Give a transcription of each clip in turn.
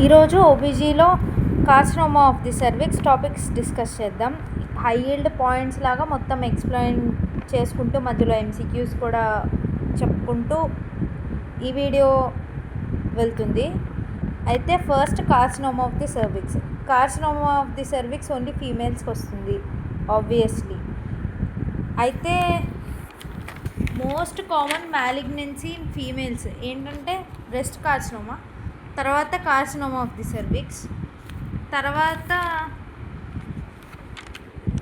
ఈరోజు ఓబీజీలో carcinoma of the cervix topics discuss చేద్దాం. హై ఈల్డ్ పాయింట్స్ లాగా మొత్తం ఎక్స్ప్లెయిన్ చేసుకుంటూ మధ్యలో ఎంసీక్యూస్ కూడా చెప్పుకుంటూ ఈ వీడియో వెళ్తుంది. అయితే first carcinoma of the cervix. Carcinoma of the cervix only ఫీమేల్స్కి వస్తుంది ఆబ్వియస్లీ. అయితే most common malignancy in females ఏంటంటే బ్రెస్ట్ కార్సినోమా, తర్వాత కార్సినోమా ఆఫ్ ది సర్విక్స్, తర్వాత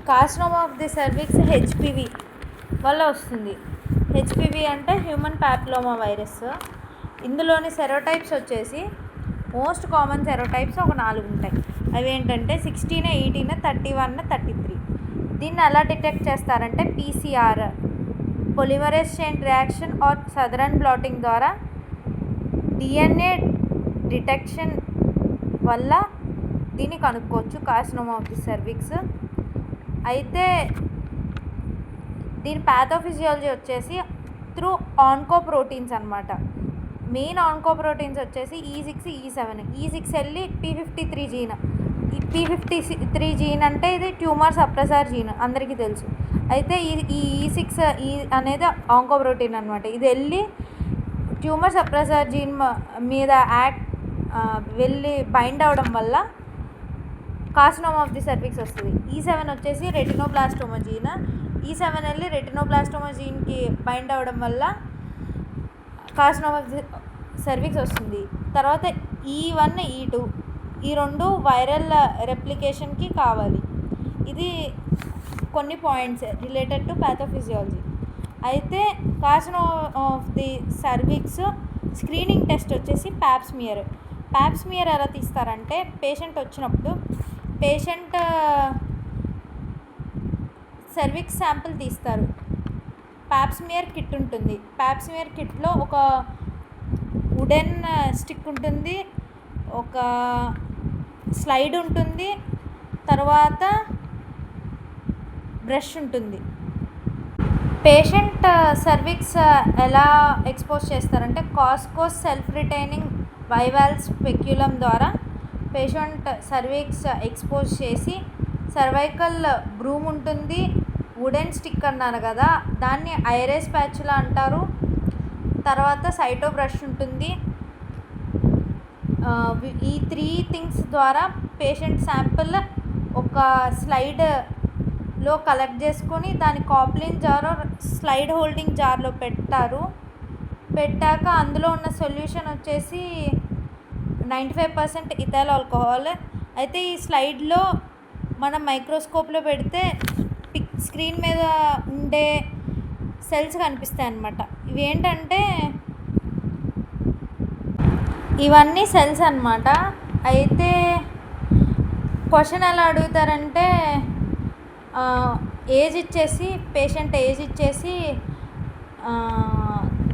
carcinoma of the cervix HPV వల్ల వస్తుంది. హెచ్పివి అంటే హ్యూమన్ ప్యాపిలోమా వైరస్. ఇందులోని సెరోటైప్స్ వచ్చేసి మోస్ట్ కామన్ సెరోటైప్స్ ఒక 4 ఉంటాయి. అవి ఏంటంటే 16, 18, 31, 33. దీన్ని ఎలా డిటెక్ట్ చేస్తారంటే PCR, polymerase chain reaction or Southern blotting ద్వారా డిఎన్ఏ డిటెక్షన్ వల్ల దీన్ని కనుక్కోవచ్చు కార్సినోమా ఆఫ్ ది సర్విక్స్. అయితే దీని ప్యాథోఫిజియాలజీ వచ్చేసి త్రూ ఆన్కోప్రోటీన్స్ అనమాట. మెయిన్ ఆన్కోప్రోటీన్స్ వచ్చేసి E6, E7. E6 వెళ్ళి P53 జీన్. ఈ P53 జీన్ అంటే ఇది ట్యూమర్ సప్రెసర్ జీన్, అందరికీ తెలుసు. అయితే ఈ E6 అనేది ఆంకోప్రోటీన్ అనమాట. ఇది వెళ్ళి ట్యూమర్ సప్రెసర్ జీన్ మీద వెళ్ళి బైండ్ అవ్వడం వల్ల కార్సినోమా ఆఫ్ ది సర్విక్స్ వస్తుంది. E7 వచ్చేసి రెటినోబ్లాస్టోమా జీన్. E7 వెళ్ళి రెటినోబ్లాస్టోమా జీన్కి బైండ్ అవ్వడం వల్ల కార్సినోమా ఆఫ్ ది సర్విక్స్ వస్తుంది. తర్వాత E1, E2 ఈ 2 వైరల్ రెప్లికేషన్కి కావాలి. ఇది కొన్ని పాయింట్స్ రిలేటెడ్ టు ప్యాథోఫిజియాలజీ. అయితే carcinoma of the cervix screening test వచ్చేసి ప్యాప్స్మియర్. ప్యాప్స్మియర్ ఎలా తీస్తారంటే పేషెంట్ వచ్చినప్పుడు పేషెంట్ సర్విక్స్ శాంపిల్ తీస్తారు. ప్యాప్స్మియర్ కిట్ ఉంటుంది. ప్యాప్స్మియర్ కిట్లో ఒక వుడెన్ స్టిక్ ఉంటుంది, ఒక స్లైడ్ ఉంటుంది, తర్వాత బ్రష్ ఉంటుంది. పేషెంట్ సర్విక్స్ ఎలా ఎక్స్పోజ్ చేస్తారంటే కాస్కోస్ సెల్ఫ్ రిటైనింగ్ బైవాల్ స్పెక్యులం ద్వారా పేషెంట్ సర్విక్స్ ఎక్స్పోజ్ చేసి సర్వైకల్ బ్రూమ్ ఉంటుంది, వుడెన్ స్టిక్ అన్నారు కదా దాన్ని ఐరెస్ ప్యాచ్లా అంటారు, తర్వాత సైటో బ్రష్ ఉంటుంది. ఈ 3 థింగ్స్ ద్వారా పేషెంట్ శాంపిల్ ఒక స్లైడ్లో కలెక్ట్ చేసుకొని దాని కాప్లిన్ జార్ స్లైడ్ హోల్డింగ్ జార్లో పెట్టాక అందులో ఉన్న సొల్యూషన్ వచ్చేసి 95% ఇథైల్ ఆల్కహాల్. అయితే ఈ స్లైడ్లో మనం మైక్రోస్కోప్లో పెడితే స్క్రీన్ మీద ఉండే సెల్స్ కనిపిస్తాయి అన్నమాట. ఇవి ఏంటంటే ఇవన్నీ సెల్స్ అన్నమాట. అయితే క్వశ్చన్ ఎలా అడుగుతారంటే పేషెంట్ ఏజ్ ఇచ్చేసి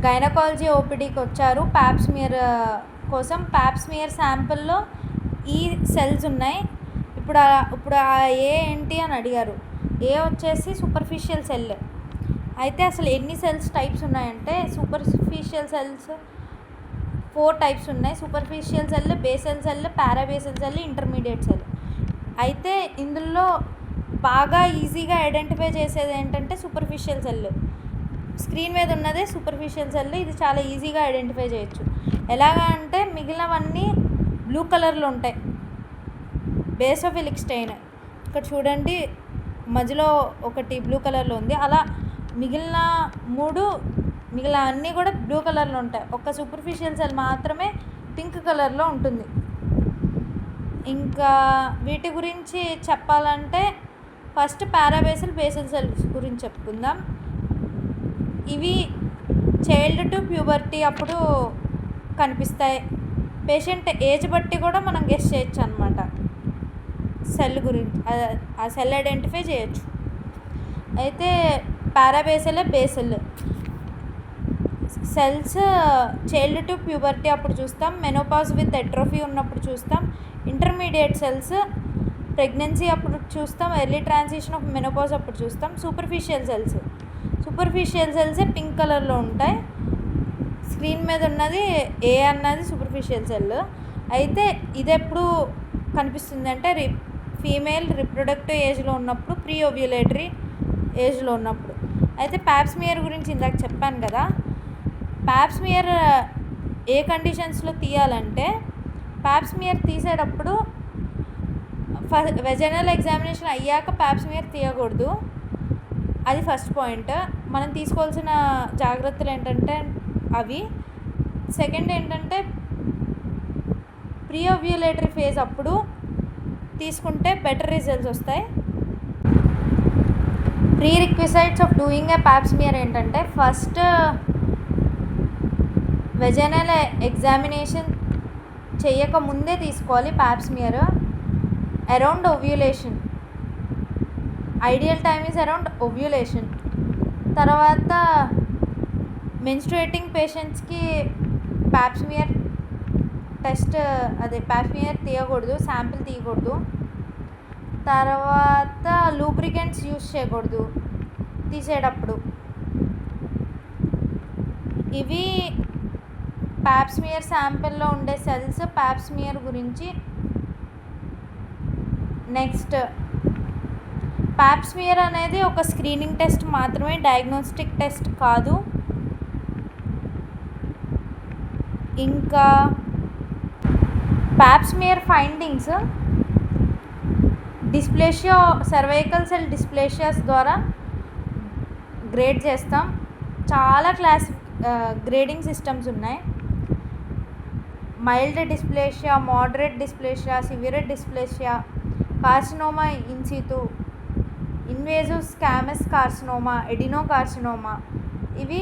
గైనకాలజీ ఓపీడీకి వచ్చారు ప్యాప్స్మియర్ కోసం. ప్యాప్స్మియర్ శాంపిల్లో ఈ సెల్స్ ఉన్నాయి. ఇప్పుడు ఆ ఏ ఏంటి అని అడిగారు. ఏ వచ్చేసి సూపర్ఫిషియల్ సెల్. అయితే అసలు ఎన్ని సెల్స్ టైప్స్ ఉన్నాయంటే సూపర్ఫిషియల్ సెల్స్ 4 టైప్స్ ఉన్నాయి. Superficial cell, basal cell, parabasal cell, intermediate cell. అయితే ఇందులో బాగా ఈజీగా ఐడెంటిఫై చేసేది ఏంటంటే సూపర్ఫిషియల్ సెల్. స్క్రీన్ మీద ఉన్నదే సూపర్ఫిషియల్ సెల్. ఇది చాలా ఈజీగా ఐడెంటిఫై చేయొచ్చు. ఎలాగా అంటే మిగిలినవన్నీ బ్లూ కలర్లో ఉంటాయి. బేసోఫిలిక్ స్టెయిన్ ఇక్కడ చూడండి, మధ్యలో ఒకటి బ్లూ కలర్లో ఉంది. అలా మిగిలిన అన్నీ కూడా బ్లూ కలర్లో ఉంటాయి. ఒక సూపర్ఫిషియల్ సెల్ మాత్రమే పింక్ కలర్లో ఉంటుంది. ఇంకా వీటి గురించి చెప్పాలంటే ఫస్ట్ పారాబేసల్, బేసల్ సెల్స్ గురించి చెప్పుకుందాం. ఇవి చైల్డ్ టు ప్యూబర్టీ అప్పుడు కనిపిస్తాయి. పేషెంట్ ఏజ్ బట్టి కూడా మనం గెస్ చేయొచ్చు అనమాట. సెల్ గురించి ఆ సెల్ ఐడెంటిఫై చేయొచ్చు. అయితే parabasal, basal cells child to puberty అప్పుడు చూస్తాం. మెనోపాజ్ విత్ ఎట్రోఫీ ఉన్నప్పుడు చూస్తాం. ఇంటర్మీడియట్ సెల్స్ ప్రెగ్నెన్సీ అప్పుడు చూస్తాం. ఎర్లీ ట్రాన్సిషన్ ఆఫ్ మెనోపాజ్ అప్పుడు చూస్తాం. సూపర్ఫిషియల్ సెల్స్ పింక్ కలర్లో ఉంటాయి. స్క్రీన్ మీద ఉన్నది ఏ అన్నది సూపర్ఫిషియల్ సెల్. అయితే ఇది ఎప్పుడు కనిపిస్తుంది అంటే ఫీమేల్ రిప్రొడక్టివ్ ఏజ్లో ఉన్నప్పుడు, ప్రీ ఓవ్యులేటరీ ఏజ్లో ఉన్నప్పుడు. అయితే ప్యాప్స్మియర్ గురించి ఇందాక చెప్పాను కదా. ప్యాప్స్మియర్ ఏ కండిషన్స్లో తీయాలంటే, ప్యాప్స్మియర్ తీసేటప్పుడు వెజైనల్ ఎగ్జామినేషన్ అయ్యాక ప్యాప్స్మియర్ తీయకూడదు. అది ఫస్ట్ పాయింట్. మనం తీసుకోవాల్సిన జాగ్రత్తలు ఏంటంటే అవి. సెకండ్ ఏంటంటే ప్రీ ఓవ్యులేటరీ ఫేజ్ అప్పుడు తీసుకుంటే బెటర్ రిజల్ట్స్ వస్తాయి. Prerequisites of doing a pap smear ఏంటంటే, ఫస్ట్ వెజైనల్ ఎగ్జామినేషన్ చేయక ముందే తీసుకోవాలి pap smear. Around ovulation, ideal time is around ovulation. తర్వాత మెన్స్ట్రుయేటింగ్ పేషెంట్స్కి ప్యాప్స్మియర్ టెస్ట్, అదే ప్యాప్స్మియర్ తీయకూడదు, శాంపిల్ తీయకూడదు. తర్వాత లూబ్రికెంట్స్ యూస్ చేయకూడదు తీసేటప్పుడు. ఇవి ప్యాప్స్మియర్ శాంపిల్లో ఉండే సెల్స్ ప్యాప్స్మియర్ గురించి. నెక్స్ట్, ప్యాప్స్మియర్ అనేది ఒక స్క్రీనింగ్ టెస్ట్ మాత్రమే, డయాగ్నోస్టిక్ టెస్ట్ కాదు. ఇంకా pap smear findings dysplasia, cervical cell dysplasias ద్వారా గ్రేడ్ చేస్తాం. చాలా గ్రేడింగ్ సిస్టమ్స్ ఉన్నాయి. Mild dysplasia, moderate dysplasia, severe dysplasia, carcinoma in situ, invasive squamous carcinoma, adenocarcinoma. ఇవి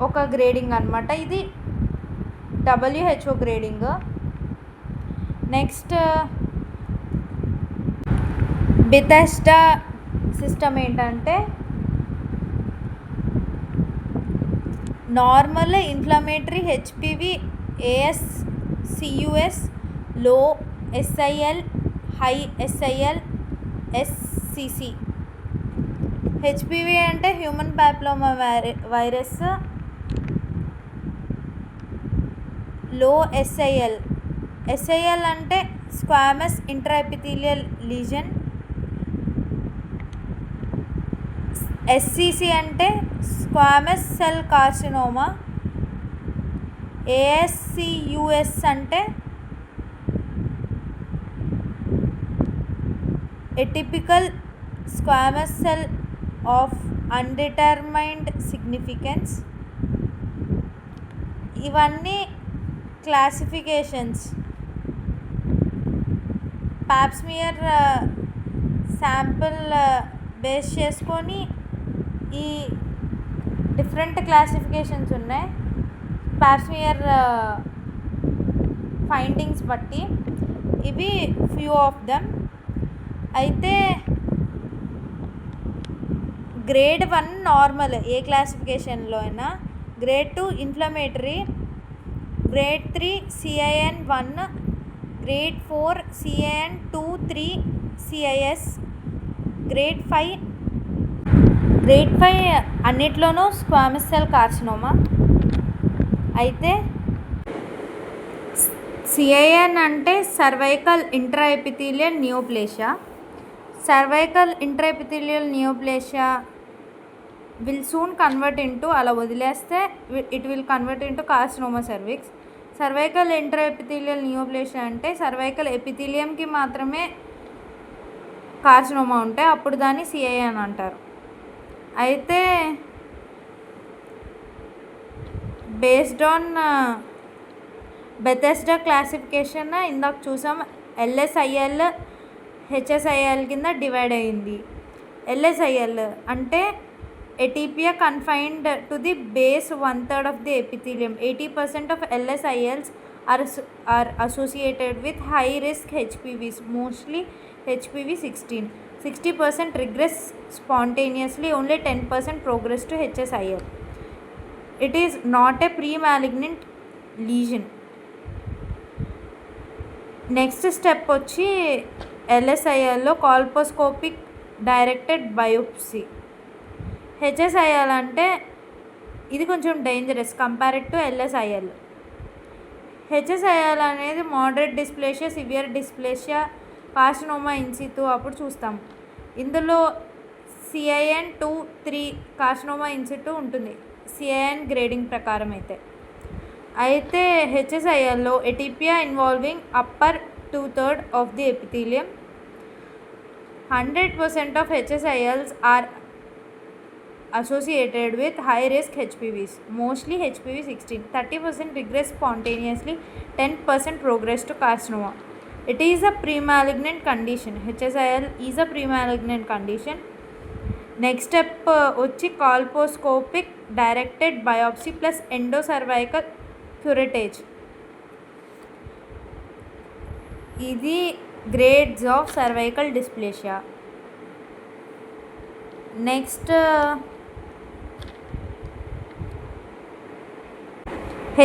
ఒక గ్రేడింగ్ అనమాట. ఇది WHO grading. Next, Bethesda system ఏంటంటే, normal inflammatory HPV, AS, CUS, low SIL, high SIL, SCC. HPV అంటే human papilloma virus, లో SIL అంటే squamous intraepithelial lesion, SCC అంటే squamous cell carcinoma, ASCUS అంటే atypical squamous cell of undetermined significance. ఇవన్నీ classifications. Pap smear sample base చేసుకొని ఈ different classifications ఉన్నాయి pap smear findings బట్టి. ఇవి ఫ్యూ ఆఫ్ దెమ్. అయితే గ్రేడ్ 1 నార్మల్ ఏ క్లాసిఫికేషన్లో అయినా, grade 2 inflammatory, grade 3 CIN-1, grade 4 CIN-2, 3, CIS, grade 5 అన్నిట్లోనూ స్క్వామస్ సెల్ కార్సినోమా. అయితే CIN అంటే cervical intraepithelial neoplasia. Cervical intraepithelial neoplasia will soon convert into, అలా వదిలేస్తే it will convert into carcinoma cervix. Cervical intraepithelial neoplasia అంటే cervical ఎపిథీలియంకి మాత్రమే carcinoma ఉంటాయి, అప్పుడు దాన్ని CIN అంటారు. అయితే బేస్డ్ ఆన్ బెథెస్డా క్లాసిఫికేషన్ ఇందాక చూసాం, LSIL, HSIL కింద డివైడ్ అయ్యింది. LSIL అంటే atypia confined to the base 1/3 of the epithelium. 80% of LSILs are associated with high risk HPVs, mostly HPV 16. 60% regress spontaneously, only 10% progress to HSIL. It is not a pre-malignant lesion. Next step వచ్చి LSILలో colposcopic directed biopsy. HSIL అంటే ఇది కొంచెం dangerous compared to LSIL. HSIL అనేది moderate dysplasia, severe dysplasia, carcinoma in situ అప్పుడు చూస్తాం. ఇందులో CIN 2-3 carcinoma ఇన్సితు ఉంటుంది CIN గ్రేడింగ్ ప్రకారం. అయితే హెచ్ఎస్ఐఎల్లో atypia involving upper 2/3 of the epithelium. 100% of HSILs are associated with high risk HPVs, mostly HPV 16. 30% regress spontaneously, 10% progress to carcinoma. It is a pre-malignant condition. HSIL is a pre-malignant condition. Next step వచ్చి colposcopic directed biopsy plus endocervical curettage. ఇది grades of cervical dysplasia. Next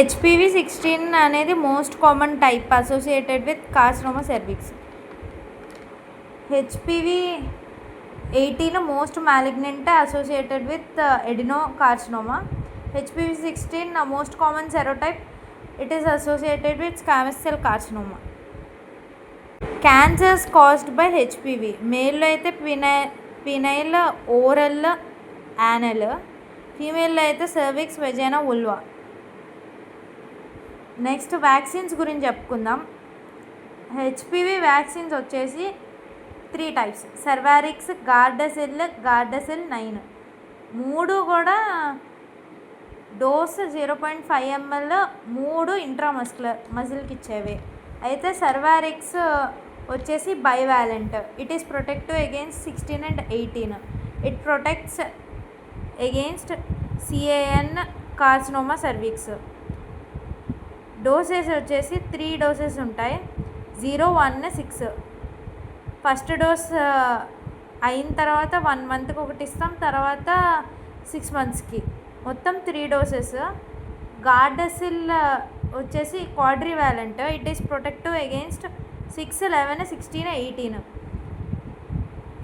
HPV 16 అనేది most common type associated with carcinoma cervix. HPV 18 most malignant associated with adenocarcinoma. HPV 16 most common serotype. It is associated with squamous cell carcinoma. Cancers caused by HPV. మేల్లో అయితే penile, oral, anal. ఫీమేల్లో అయితే cervix, vagina, vulva. Next vaccines గురించి చెప్పుకుందాం. HPV vaccines వచ్చేసి 3 types: సర్వారిక్స్, Gardasil, Gardasil 9. 3 కూడా dose 0.5 ml, 3 intramuscular మజిల్కి ఇచ్చేవి. అయితే సర్వారిక్స్ వచ్చేసి bivalent. It is protective against 16 and 18. It protects against CIN carcinoma cervix. Doses వచ్చేసి 3 డోసెస్ ఉంటాయి: 0, 1, 6. ఫస్ట్ డోస్ అయిన తర్వాత 1 monthకి ఒకటి ఇస్తాం, తర్వాత 6 monthsకి. మొత్తం 3 డోసెస్. గార్డాసిల్ వచ్చేసి quadrivalent. It is protective against 6, 11, 16, 18.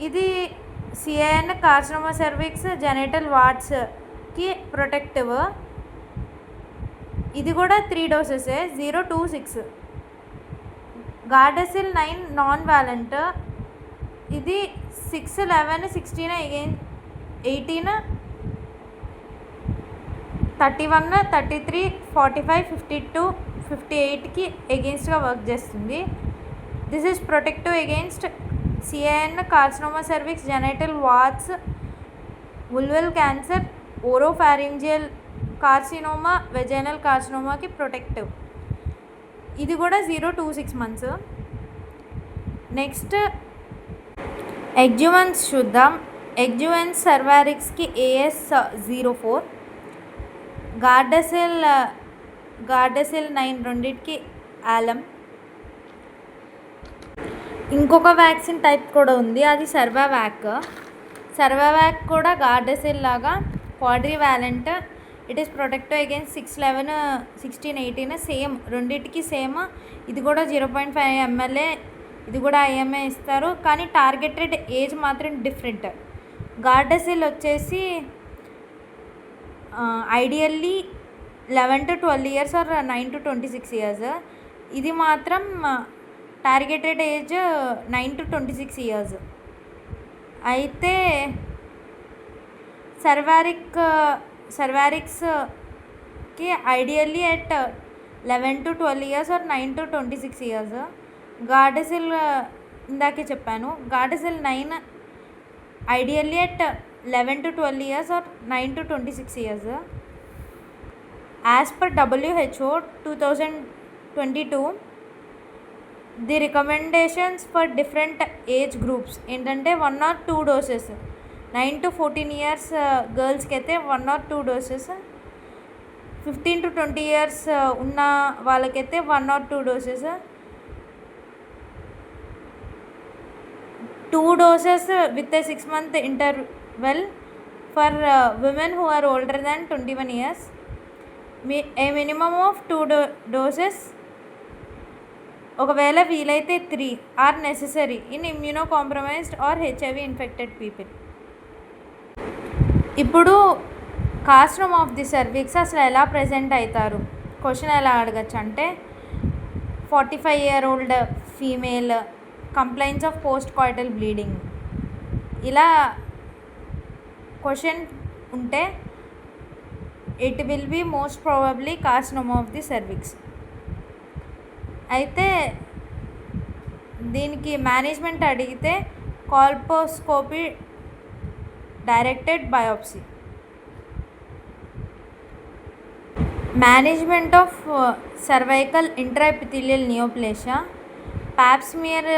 ఇది CIN కార్సినోమా సర్విక్స్, జెనిటల్ వార్ట్స్కి ప్రొటెక్టివ్. ఇది కూడా 3 డోసెస్: 0, 2, 6. Gardasil 9 non వాలెంట్. ఇది 6, 11, 16, 18, 31, 33, 45, 52, 58కి అగెయిన్స్ట్గా వర్క్ చేస్తుంది. This is protective against CIN carcinoma cervix, genital warts, vulval cancer, oropharyngeal carcinoma, vaginal కార్సినోమాకి ప్రొటెక్టివ్. ఇది కూడా 0 to 6 months. నెక్స్ట్ ఎగ్జువెన్స్ చూద్దాం. ఎగ్జువెన్స్ సర్వారిక్స్కి AS04, గార్డాసిల్ 9 రెండింటికి ఆలం. ఇంకొక వ్యాక్సిన్ టైప్ కూడా ఉంది, అది సర్వావాక్. సర్వావాక్ కూడా గార్డాసిల్ లాగా quadrivalent. It is protective against 6, 11, 16, 18. Same, రెండింటికి సేమ్. ఇది కూడా 0.5 ml, ఇది కూడా IMA ఇస్తారు, కానీ టార్గెటెడ్ ఏజ్ మాత్రం డిఫరెంట్. గార్డాసిల్ వచ్చేసి ideally 11 to 12 years or 9 to 26 years. ఇది మాత్రం టార్గెటెడ్ ఏజ్ 9 to 26 years. అయితే సర్వారిక్స్కి ideally at 11 to 12 years or 9 to 26 years. Gardasil ఇందాకే చెప్పాను, Gardasil 9 ideally at 11 to 12 years or 9 to 26 years. As per WHO 2022, the recommendations for different age groups ఏంటంటే 1 or 2 doses. 9 to 14 years గర్ల్స్కి అయితే 1 or 2 doses. 15 to 20 years ఉన్న వాళ్ళకైతే 1 or 2 doses. 2 doses with a 6-month interval for women who are older than 21 years. A minimum of 2 doses, ఒకవేళ వీలైతే 3 or necessary in immunocompromised or HIV infected people. ఇప్పుడు carcinoma of the cervix అసలు ఎలా present అవుతారు, question ఎలా అడగచ్చు అంటే, 45-year-old female, complaints of post coital bleeding. ఇలా క్వశ్చన్ ఉంటే it will be most probably carcinoma of the cervix. అయితే దీనికి మేనేజ్మెంట్ అడిగితే colposcopy, directed biopsy. Management of cervical intraepithelial neoplasia pap smear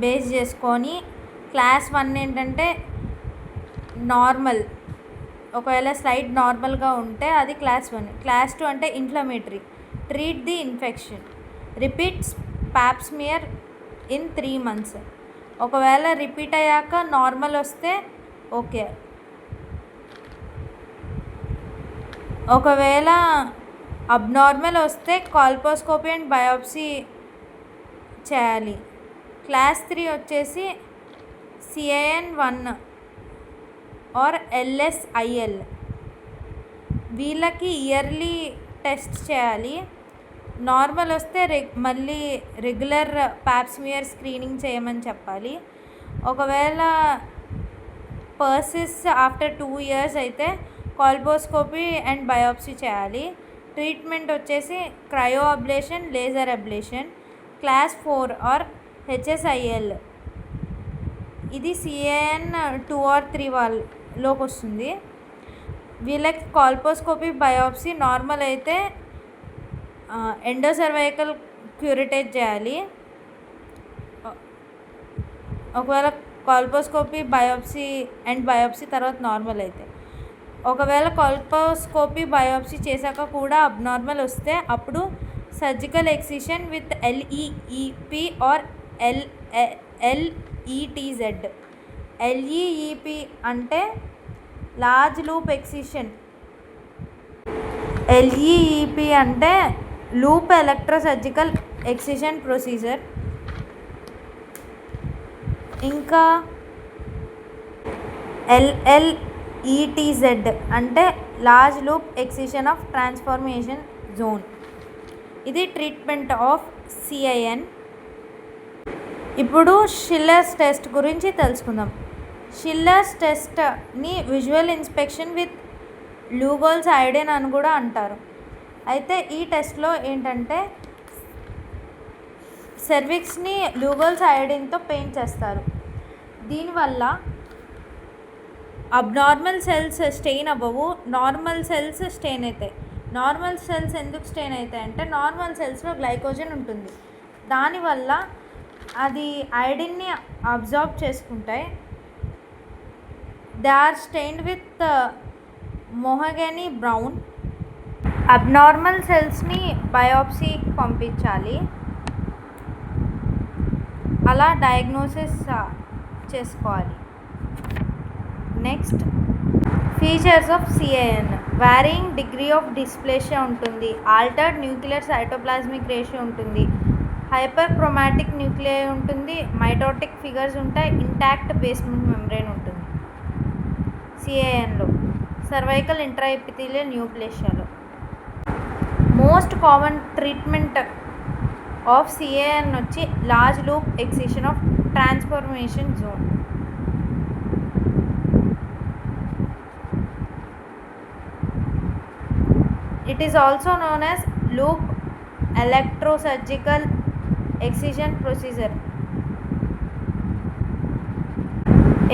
base చేసుకొని క్లాస్ 1 ఏంటంటే నార్మల్, ఒకవేళ స్లైడ్ నార్మల్గా ఉంటే అది క్లాస్ 1. క్లాస్ 2 అంటే inflammatory, treat the infection, repeats pap smear in 3 months. ఒకవేళ రిపీట్ అయ్యాక నార్మల్ వస్తే ఓకే, ఒకవేళ అబ్నార్మల్ వస్తే కాల్పోస్కోపీ అండ్ బయాప్సీ చేయాలి. క్లాస్ 3 వచ్చేసి CIN-1 ఆర్ LSIL. వీళ్ళకి ఇయర్లీ టెస్ట్ చేయాలి. నార్మల్ వస్తే మళ్ళీ రెగ్యులర్ పాప్స్మియర్ స్క్రీనింగ్ చేయమని చెప్పాలి. ఒకవేళ పర్సిస్ ఆఫ్టర్ 2 years అయితే కాల్పోస్కోపీ అండ్ బయాప్సీ చేయాలి. ట్రీట్మెంట్ వచ్చేసి cryo ablation, laser ablation. Class 4 or HSIL. ఇది CIN-2 or 3 వాళ్ళలోకి వస్తుంది. వీళ్ళకి కాల్పోస్కోపీ, బయాప్సీ నార్మల్ అయితే ఎండోసర్వైకల్ క్యూరిటేజ్ చేయాలి. ఒకవేళ కాల్పోస్కోపీ, బయాప్సీ తర్వాత నార్మల్ అయితే. ఒకవేళ కాల్పోస్కోపీ, బయాప్సీ చేశాక కూడా అబ్నార్మల్ వస్తే అప్పుడు surgical excision with LEEP or LETZ. LEEP అంటే లార్జ్ లూప్ ఎక్సిషన్, LEEP అంటే లూప్ ఎలక్ట్రోసర్జికల్ ఎక్సిషన్ ప్రొసీజర్. ఇంకా LLETZ అంటే large loop excision of transformation zone. ఇది ట్రీట్మెంట్ ఆఫ్ CIN. ఇప్పుడు షిల్లర్స్ టెస్ట్ గురించి తెలుసుకుందాం. షిల్లర్స్ టెస్ట్ని visual inspection with Lugol's iodine అని కూడా అంటారు. అయితే ఈ టెస్ట్లో ఏంటంటే సర్విక్స్ని లూగోల్స్ ఐడిన్తో పెయింట్ చేస్తారు. దీనివల్ల అబ్నార్మల్ సెల్స్ స్టెయిన్ అవ్వవు, నార్మల్ సెల్స్ స్టెయిన్ అవుతాయి. నార్మల్ సెల్స్ ఎందుకు స్టెయిన్ అవుతాయి అంటే నార్మల్ సెల్స్లో గ్లైకోజన్ ఉంటుంది. దానివల్ల అది ఐడిన్ని అబ్జార్బ్ చేసుకుంటాయి. They are stained with mahogany brown. Abnormal సెల్స్ని బయాప్సీకి పంపించాలి. అలా డయాగ్నోసిస్ చేసుకోవాలి. Next, features of CIN. Varying degree of dysplasia ఉంటుంది, ఆల్టర్డ్ న్యూక్లియర్ సైటోప్లాస్మిక్ రేషియో ఉంటుంది, హైపర్ క్రోమాటిక్ న్యూక్లియై ఉంటుంది, మైటోటిక్ ఫిగర్స్ ఉంటాయి, ఇంటాక్ట్ బేస్మెంట్ మెంబ్రేన్ ఉంటుంది. CINలో సర్వైకల్ ఇంట్రాఎపిథీలియల్ నియోప్లేషియాలో most common treatment of CIN వచ్చి large loop excision of transformation zone. It is also known as loop electrosurgical excision procedure.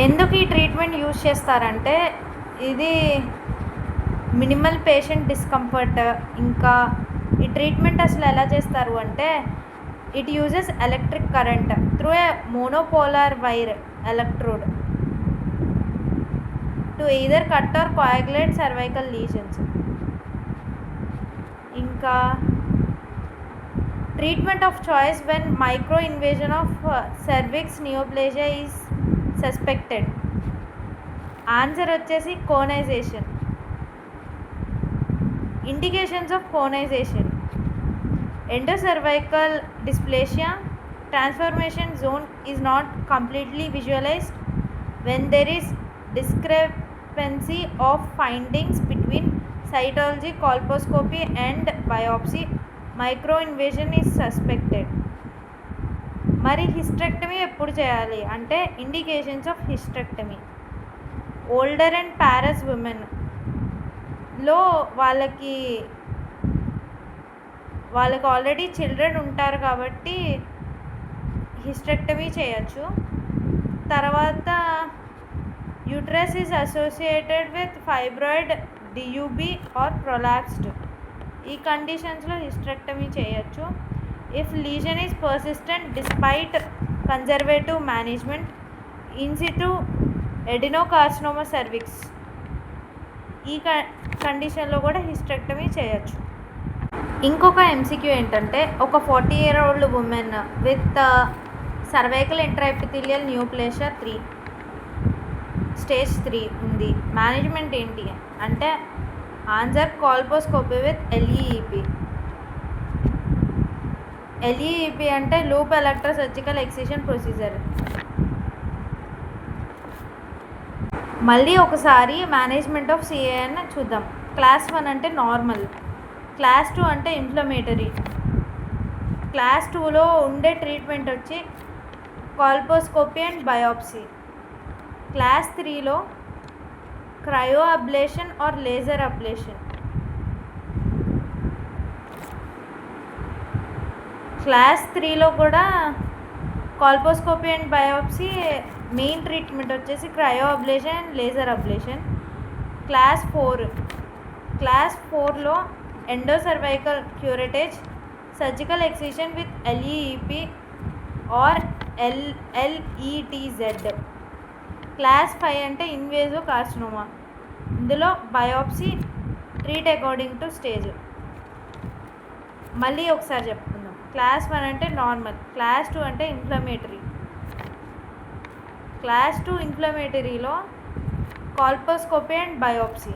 ఎందుకు ఈ treatment use చేస్తారంటే ఇది మినిమల్ పేషెంట్ డిస్కంఫర్ట్. ఇంకా ఈ ట్రీట్మెంట్ అసలు ఎలా చేస్తారు అంటే it uses electric current through a monopolar wire electrode to either cut or coagulate cervical lesions. ఇంకా treatment of choice when micro invasion of cervix neoplasia is suspected. Answer వచ్చేసి conization. Indications of conization: endocervical dysplasia, transformation zone is not completely visualized, when there is discrepancy of findings between cytology, colposcopy and biopsy, micro invasion is suspected. మరి hysterectomy ఎప్పుడు చేయాలి అంటే indications of hysterectomy older and parous ఉమెన్లో వాళ్ళకి already children ఉంటారు కాబట్టి hysterectomy చేయొచ్చు. తర్వాత uterus is associated with fibroid DUB or prolapsed, ఈ కండిషన్స్లో హిస్టెక్టమీ చేయొచ్చు. If lesion is persistent despite conservative management, in situ adenocarcinoma cervix, ఈ కండిషన్లో కూడా హిస్టెక్టమీ చేయొచ్చు. ఇంకొక ఎంసీక్యూ ఏంటంటే ఒక 40-year-old women with cervical intraepithelial neoplasia 3 stage 3 ఉంది, మేనేజ్మెంట్ ఏంటి అంటే answer colposcopy with LEEP. LEEP అంటే లూప్ ఎలక్ట్రోసర్జికల్ ఎక్సిషన్ ప్రొసీజర్. మళ్ళీ ఒకసారి మేనేజ్మెంట్ ఆఫ్ సిఏఎన్ చూద్దాం. క్లాస్ 1 అంటే నార్మల్, క్లాస్ 2 అంటే ఇన్ఫ్లమేటరీ. క్లాస్ 2లో ఉండే ట్రీట్మెంట్ వచ్చి కాల్పోస్కోపీ అండ్ బయాప్సీ. క్లాస్ 3లో cryoablation or laser ablation. Class 3లో కూడా colposcopy and biopsy, main treatment వచ్చేసి cryo ablation and laser ablation. Class 4లో endocervical curettage, surgical excision with LEEP or LETZ. Class 5 అంటే invasive carcinoma, ఇందులో biopsy, treat according to stage. మళ్ళీ ఒకసారి చెప్పుకుందాం. Class 1 అంటే నార్మల్, క్లాస్ 2 అంటే ఇన్ఫ్లమేటరీ. క్లాస్ 2 ఇన్ఫ్లమేటరీలో కాల్పోస్కోపీ అండ్ బయాప్సీ.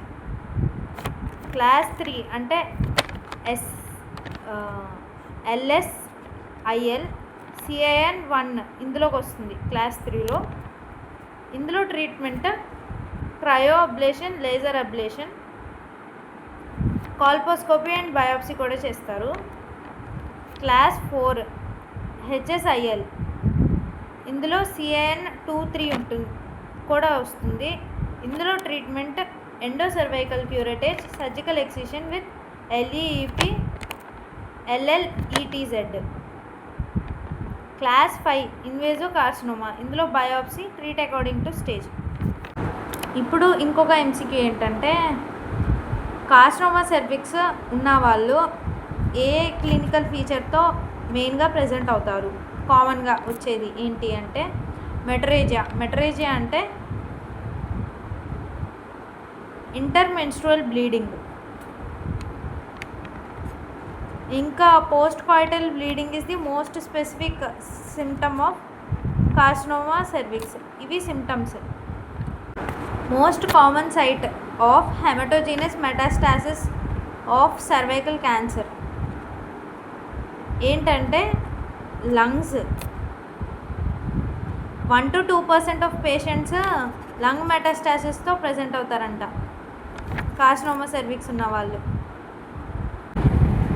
క్లాస్ 3 అంటే ఎల్ఎస్ఐఎల్ సిఐఎన్ 1 ఇందులోకి వస్తుంది క్లాస్ 3లో. ఇందులో treatment cryo ablation, laser ablation, colposcopy and biopsy కూడా చేస్తారు. క్లాస్ 4 హెచ్ఎస్ఐఎల్, ఇందులో సిఐఎన్ 2-3 ఉంటుంది కూడా వస్తుంది. ఇందులో treatment endocervical curettage, surgical excision with LEEP, LLETZ. Class 5 invasive carcinoma, ఇందులో biopsy, treat according to stage. ఇప్పుడు ఇంకొక ఎంసీక్యూ ఏంటంటే కార్సినోమా సర్విక్స్ ఉన్న వాళ్ళు ఏ క్లినికల్ ఫీచర్తో మెయిన్గా ప్రజెంట్ అవుతారు? కామన్గా వచ్చేది ఏంటి అంటే మెటరేజియా అంటే ఇంటర్మెన్స్ట్రువల్ బ్లీడింగ్, ఇంకా post coital bleeding is the most specific symptom of carcinoma cervix. ఇవి symptoms. Most common site of hematogenous metastasis of cervical cancer ఏంటంటే లంగ్స్. 1-2% ఆఫ్ పేషెంట్స్ లంగ్ మెటాస్టాసిస్తో ప్రజెంట్ అవుతారంట కార్సినోమా సర్విక్స్ ఉన్న వాళ్ళు.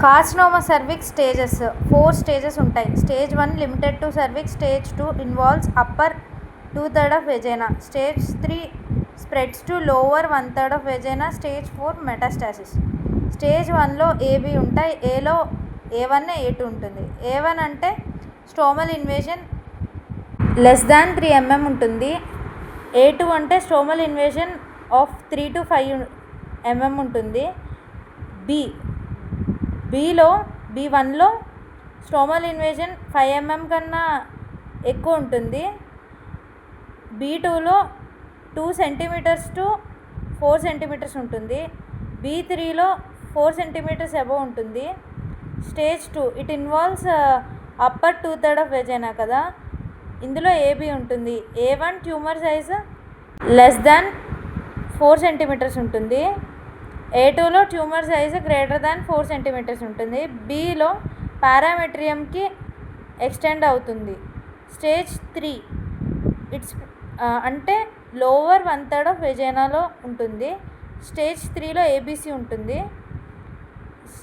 Carcinoma cervix stages 4 stages ఉంటాయి. Stage 1 limited to cervix, stage 2 involves upper 2/3 of vagina, stage 3 spreads to lower 1/3 of vagina, stage 4 metastasis. Stage 1లో AB ఉంటాయి, ఏలో A1 A2 ఉంటుంది. A1 అంటే స్టోమల్ invasion <3 mm ఉంటుంది. A2 అంటే స్టోమల్ invasion of 3 to 5 mm ఉంటుంది. B1లో స్టోమల్ invasion 5 mm కన్నా ఎక్కువ ఉంటుంది. B2లో 2 centimeters to 4 centimeters ఉంటుంది. B3లో 4 centimeters అబవ్ ఉంటుంది. Stage 2 it involves upper 2/3 of vagina కదా, ఇందులో ఏబి ఉంటుంది. A1 ట్యూమర్ సైజ్ <4 centimeters ఉంటుంది. A2లో ట్యూమర్ సైజ్ <4 centimeters ఉంటుంది. Bలో పారామెట్రియంకి ఎక్స్టెండ్ అవుతుంది. స్టేజ్ 3 ఇట్స్ అంటే లోవర్ 1/3 ఆఫ్ వెజైనాలో ఉంటుంది. స్టేజ్ 3లో ఏబిసి ఉంటుంది.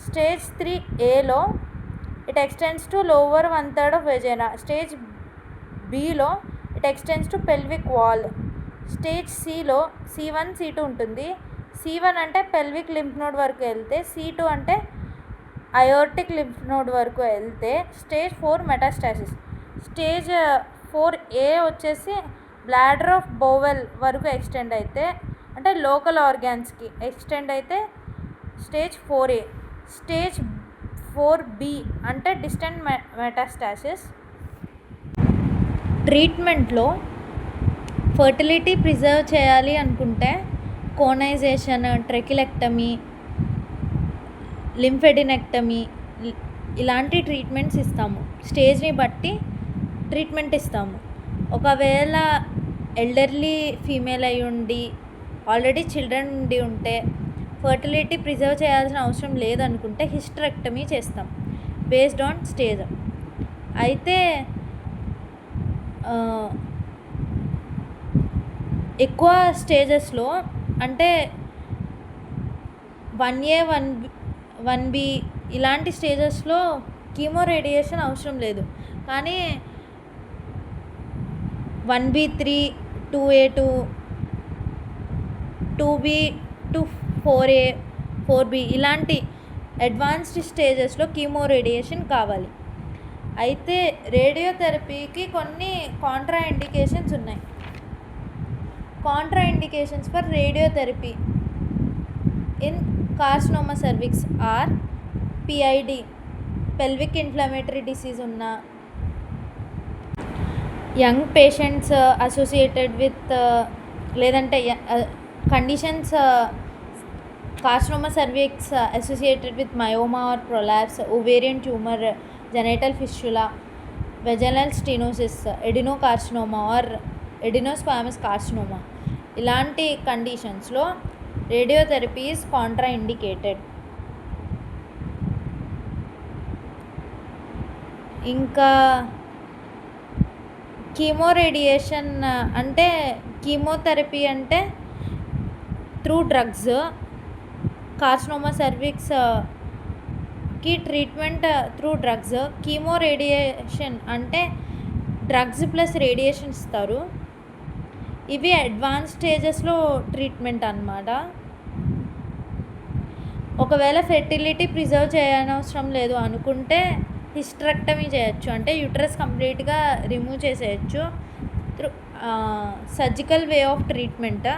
స్టేజ్ 3Aలో it extends to lower 1/3 of vagina. Stage బిలో it extends to pelvic wall. Stage సిలో C1 C2 ఉంటుంది. C1 అంటే పెల్విక్ లింఫ్ నోడ్ వరకు వెళ్తే, C2 అంటే అయోర్టిక్ లింఫ్ నోడ్ వరకు వెళ్తే స్టేజ్ 4 మెటాస్టాసిస్. స్టేజ్ 4A వచ్చేసి బ్లాడర్ ఆఫ్ బోవెల్ వరకు ఎక్స్టెండ్ అయితే, అంటే లోకల్ ఆర్గాన్స్కి ఎక్స్టెండ్ అయితే స్టేజ్ 4A. స్టేజ్ 4B అంటే డిస్టెంట్ మెటాస్టాసిస్. ట్రీట్మెంట్లో ఫర్టిలిటీ ప్రిజర్వ్ చేయాలి అనుకుంటే కోనైజేషన్, ట్రెకిలెక్టమీ, లింఫెడినెక్టమీ ఇలాంటి ట్రీట్మెంట్స్ ఇస్తాము. స్టేజ్ని బట్టి ట్రీట్మెంట్ ఇస్తాము. ఒకవేళ ఎల్డర్లీ ఫీమేల్ అయి ఉండి ఆల్రెడీ చిల్డ్రన్ ఉండి ఉంటే ఫర్టిలిటీ ప్రిజర్వ్ చేయాల్సిన అవసరం లేదనుకుంటే హిస్టరెక్టమీ చేస్తాం బేస్డ్ ఆన్ స్టేజ్. అయితే ఎక్కువ స్టేజెస్లో అంటే 1A 1B ఇలాంటి స్టేజెస్లో కీమో రేడియేషన్ అవసరం లేదు. కానీ 1B3, 2A2, 2B to 4A 4B ఇలాంటి అడ్వాన్స్డ్ స్టేజెస్లో కీమో రేడియేషన్ కావాలి. అయితే రేడియోథెరపీకి కొన్ని కాంట్రా ఇండికేషన్స్ ఉన్నాయి. Contraindications for radiotherapy in carcinoma cervix or PID, pelvic inflammatory disease ఉన్న, యంగ్ పేషెంట్స్ అసోసియేటెడ్ విత్ లేదంటే conditions carcinoma cervix associated with myoma or prolapse, ovarian tumour, genital fistula, vaginal stenosis, adenocarcinoma or adenosquamous carcinoma ఇలాంటి కండిషన్స్లో radiotherapy is contraindicated. ఇంకా chemo radiation అంటే chemotherapy అంటే through drugs. Carcinoma సర్విక్స్కి treatment through drugs. Chemo radiation అంటే drugs plus radiation ఇస్తారు. ఇవి advance స్టేజెస్లో ట్రీట్మెంట్ అన్నమాట. ఒకవేళ ఫెర్టిలిటీ ప్రిజర్వ్ చేయనవసరం లేదు అనుకుంటే హిస్టరెక్టమీ చేయొచ్చు, అంటే యూట్రస్ కంప్లీట్గా రిమూవ్ చేసేయచ్చు through surgical way of treatment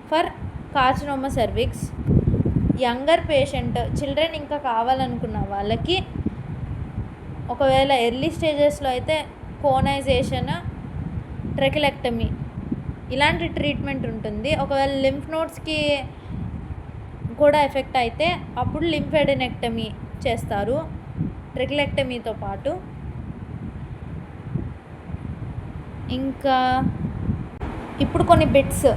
for carcinoma cervix. Younger patient, children ఇంకా కావాలనుకున్న వాళ్ళకి ఒకవేళ ఎర్లీ స్టేజెస్లో అయితే కోనైజేషన్, ట్రెకిలెక్టమీ ఇలాంటి ట్రీట్మెంట్ ఉంటుంది. ఒకవేళ లింఫ్ నోడ్స్కి కూడా ఎఫెక్ట్ అయితే అప్పుడు లింఫెడినెక్టమీ చేస్తారు ట్రెకిలెక్టమీతో పాటు. ఇంకా ఇప్పుడు కొన్ని bits.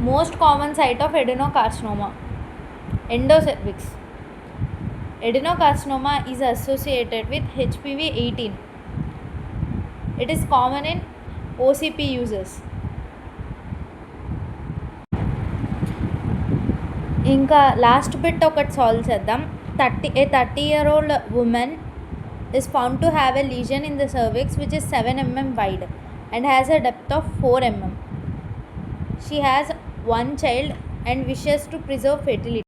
Most common site of adenocarcinoma endocervix. Adenocarcinoma is associated with HPV 18. It is common in OCP users. ఇంకా లాస్ట్ బిట్ ఒకటి సాల్వ్ చేద్దాం. 30-year-old woman is found to have a lesion in the cervix which is 7 mm wide and has a depth of 4 mm. She has one child and wishes to preserve fertility.